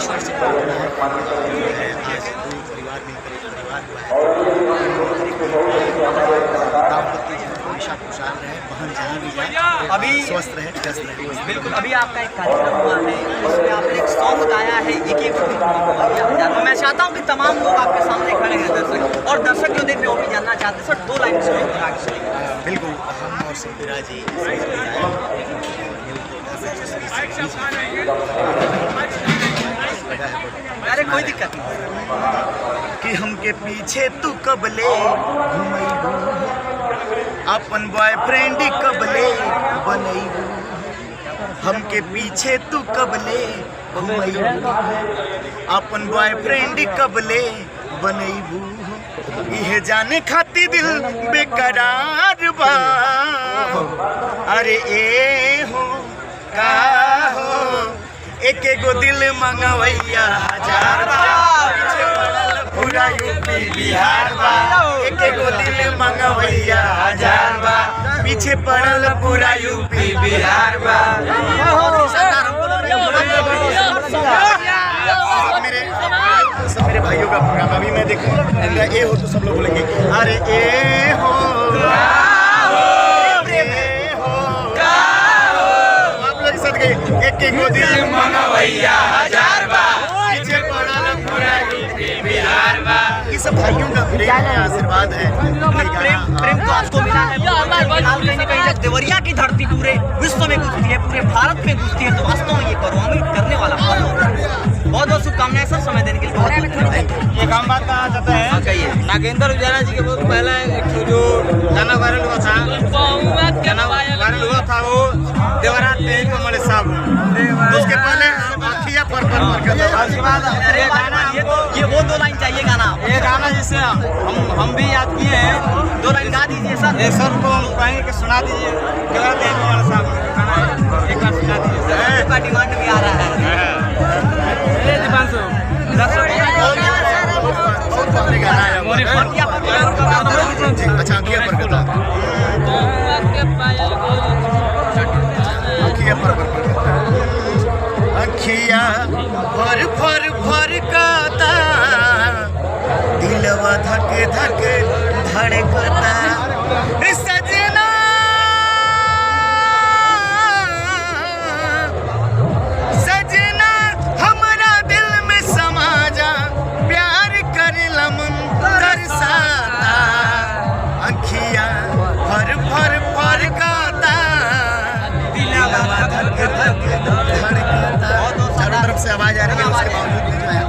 ईश्वर से प्रार्थना है आज पूरे परिवार मिलकर एक परिवार हुआ है। दाम्पत्य जीवन हमेशा खुशहाल रहे, बहन जहाँ भी जाए अभी स्वस्थ रहे, व्यस्त रहे। बिल्कुल, अभी आपका एक कार्यक्रम हुआ है, इसमें आपने एक सॉन्ग गाया है, एक मैं चाहता हूँ कि तमाम लोग आपके सामने खड़े हैं दर्शक, और दर्शक जो देख रहे हैं वो भी जानना चाहते हैं। सर 2 लाइन से आगे चलेंगे। बिल्कुल, हम और सिंधिरा जी अरे कोई दिक्कत नहीं कि हमके पीछे तू कबले घुमैबू, अपन बॉयफ्रेंड कबले बनैबू, हमके पीछे तू कबले घुमैबू, अपन बॉयफ्रेंड कबले बनैबू, इहे जाने खातिर दिल बेकरार बा, अरे ए हो का हो एक एगो दिल मंगवैया हजार बा, पूरा यूपी बिहार बा, एक एगो दिल मंगवैया हजार बा, पीछे पड़ल पूरा यूपी बिहार बा। सब मेरे भाइयों का प्रोग्राम अभी मैं देखूँ, ए हो तो सब लोग बोलेंगे अरे ए हो एक एगो दिल मंगवैया हजार बा, पीछे पड़ल पूरा यूपी बिहार बा। ये सब भाइयों का प्रेम है, आशीर्वाद है। प्रेम तो आपको मिला है, कहीं न कहीं देवरिया की धरती पूरे विश्व में गूंजती है, पूरे भारत में गूंजती है, तो वास्तव में ये प्रभावित करने वाला बहुत बहुत शुभकामनाएं सर, समय देने के लिए बहुत एक आम बात कहा जाता है, नागेंद्र उजाला जी के बहुत पहला एक जो गाना वायरल हुआ था, वो देवरात में कमल साहब, उसके पहले अखिया पर उसके बाद ये वो 2 लाइन चाहिए गाना, ये गाना जिसे हम भी याद किए हैं, 2 लाइन गा दीजिए सर। ये सर को हम कहेंगे कि सुना दीजिए, देवरात में कमल साहब गाना एक बार सुना दीजिए सर, का डिमांड भी आ रहा है। अच्छा अखिया पर करता, अखिया फर फर फर काता, दिलवा धक धक धड़कता, सजना सजना हमरा दिल में समा जा, प्यार कर लमन तरसाता, अखिया फर फर फर काता, दिलवा धक धक धड़कता। चारों तरफ से आवाज आ रही है, उसके बावजूद भी जो है